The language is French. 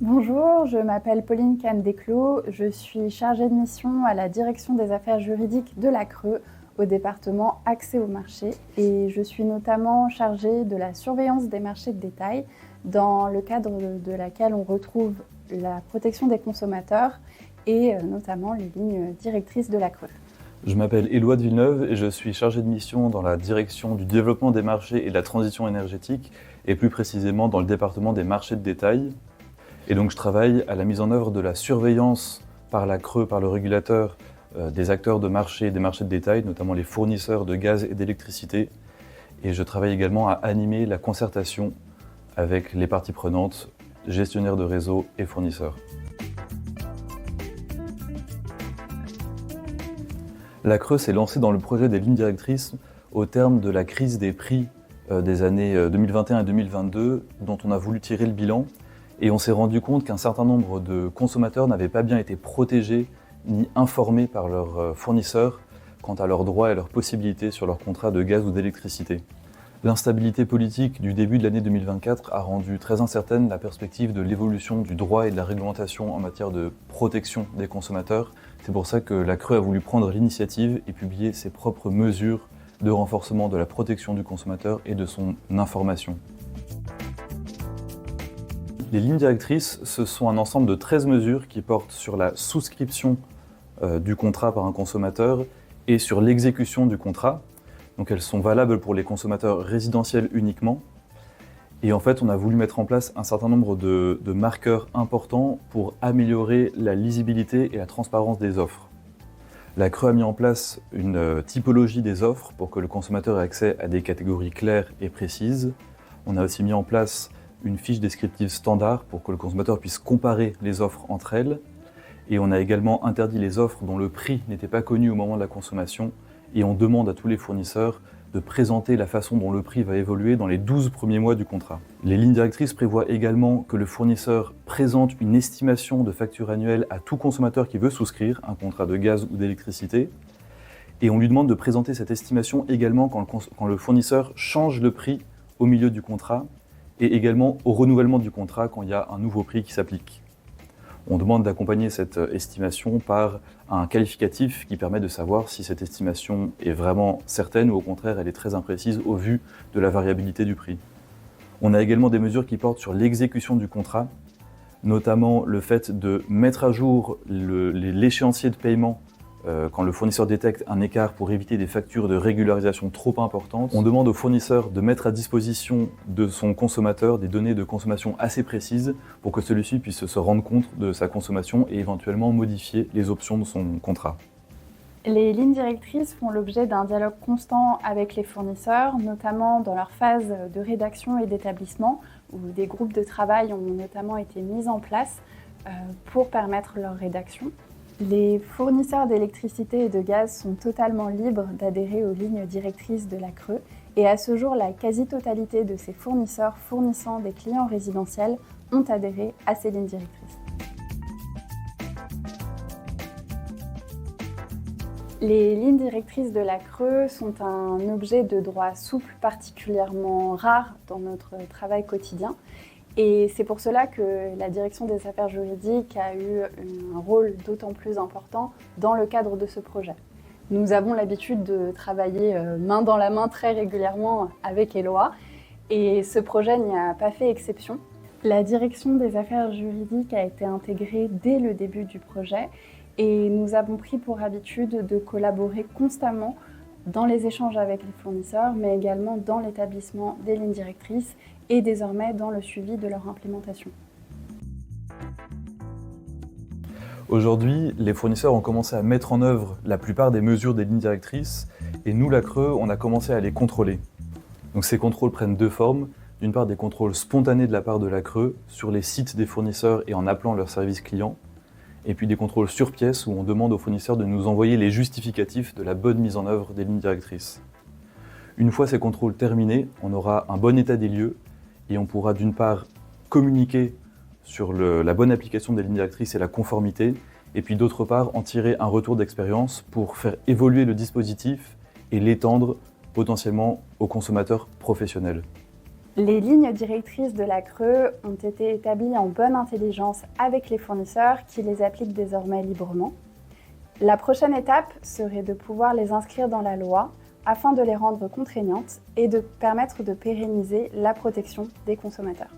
Bonjour, je m'appelle Pauline Kahn-Desclos, je suis chargée de mission à la direction des affaires juridiques de la CRE au département accès au marché et je suis notamment chargée de la surveillance des marchés de détail dans le cadre de laquelle on retrouve la protection des consommateurs et notamment les lignes directrices de la CRE. Je m'appelle Éloi de Villeneuve et je suis chargé de mission dans la direction du développement des marchés et de la transition énergétique et plus précisément dans le département des marchés de détail. Et donc je travaille à la mise en œuvre de la surveillance par la CRE, par le régulateur, des acteurs de marché et des marchés de détail, notamment les fournisseurs de gaz et d'électricité. Et je travaille également à animer la concertation avec les parties prenantes, gestionnaires de réseau et fournisseurs. La CRE s'est lancée dans le projet des lignes directrices au terme de la crise des prix des années 2021 et 2022, dont on a voulu tirer le bilan. Et on s'est rendu compte qu'un certain nombre de consommateurs n'avaient pas bien été protégés ni informés par leurs fournisseurs quant à leurs droits et leurs possibilités sur leurs contrats de gaz ou d'électricité. L'instabilité politique du début de l'année 2024 a rendu très incertaine la perspective de l'évolution du droit et de la réglementation en matière de protection des consommateurs. C'est pour ça que la CRE a voulu prendre l'initiative et publier ses propres mesures de renforcement de la protection du consommateur et de son information. Les lignes directrices, ce sont un ensemble de 13 mesures qui portent sur la souscription du contrat par un consommateur et sur l'exécution du contrat. Donc elles sont valables pour les consommateurs résidentiels uniquement. Et en fait, on a voulu mettre en place un certain nombre de marqueurs importants pour améliorer la lisibilité et la transparence des offres. La CRE a mis en place une typologie des offres pour que le consommateur ait accès à des catégories claires et précises. On a aussi mis en place une fiche descriptive standard pour que le consommateur puisse comparer les offres entre elles. Et on a également interdit les offres dont le prix n'était pas connu au moment de la consommation. Et on demande à tous les fournisseurs de présenter la façon dont le prix va évoluer dans les 12 premiers mois du contrat. Les lignes directrices prévoient également que le fournisseur présente une estimation de facture annuelle à tout consommateur qui veut souscrire un contrat de gaz ou d'électricité. Et on lui demande de présenter cette estimation également quand le fournisseur change le prix au milieu du contrat et également au renouvellement du contrat quand il y a un nouveau prix qui s'applique. On demande d'accompagner cette estimation par un qualificatif qui permet de savoir si cette estimation est vraiment certaine ou au contraire elle est très imprécise au vu de la variabilité du prix. On a également des mesures qui portent sur l'exécution du contrat, notamment le fait de mettre à jour l'échéancier de paiement quand le fournisseur détecte un écart pour éviter des factures de régularisation trop importantes. On demande au fournisseur de mettre à disposition de son consommateur des données de consommation assez précises pour que celui-ci puisse se rendre compte de sa consommation et éventuellement modifier les options de son contrat. Les lignes directrices font l'objet d'un dialogue constant avec les fournisseurs, notamment dans leur phase de rédaction et d'établissement, où des groupes de travail ont notamment été mis en place pour permettre leur rédaction. Les fournisseurs d'électricité et de gaz sont totalement libres d'adhérer aux lignes directrices de la CRE et à ce jour, la quasi-totalité de ces fournisseurs fournissant des clients résidentiels ont adhéré à ces lignes directrices. Les lignes directrices de la CRE sont un objet de droit souple particulièrement rare dans notre travail quotidien. Et c'est pour cela que la direction des affaires juridiques a eu un rôle d'autant plus important dans le cadre de ce projet. Nous avons l'habitude de travailler main dans la main très régulièrement avec Éloi et ce projet n'y a pas fait exception. La direction des affaires juridiques a été intégrée dès le début du projet et nous avons pris pour habitude de collaborer constamment dans les échanges avec les fournisseurs, mais également dans l'établissement des lignes directrices et désormais dans le suivi de leur implémentation. Aujourd'hui, les fournisseurs ont commencé à mettre en œuvre la plupart des mesures des lignes directrices et nous, la CRE, on a commencé à les contrôler. Donc ces contrôles prennent deux formes. D'une part, des contrôles spontanés de la part de la CRE sur les sites des fournisseurs et en appelant leur service client. Et puis des contrôles sur pièce où on demande aux fournisseurs de nous envoyer les justificatifs de la bonne mise en œuvre des lignes directrices. Une fois ces contrôles terminés, on aura un bon état des lieux et on pourra d'une part communiquer sur la bonne application des lignes directrices et la conformité, et puis d'autre part en tirer un retour d'expérience pour faire évoluer le dispositif et l'étendre potentiellement aux consommateurs professionnels. Les lignes directrices de la CRE ont été établies en bonne intelligence avec les fournisseurs qui les appliquent désormais librement. La prochaine étape serait de pouvoir les inscrire dans la loi afin de les rendre contraignantes et de permettre de pérenniser la protection des consommateurs.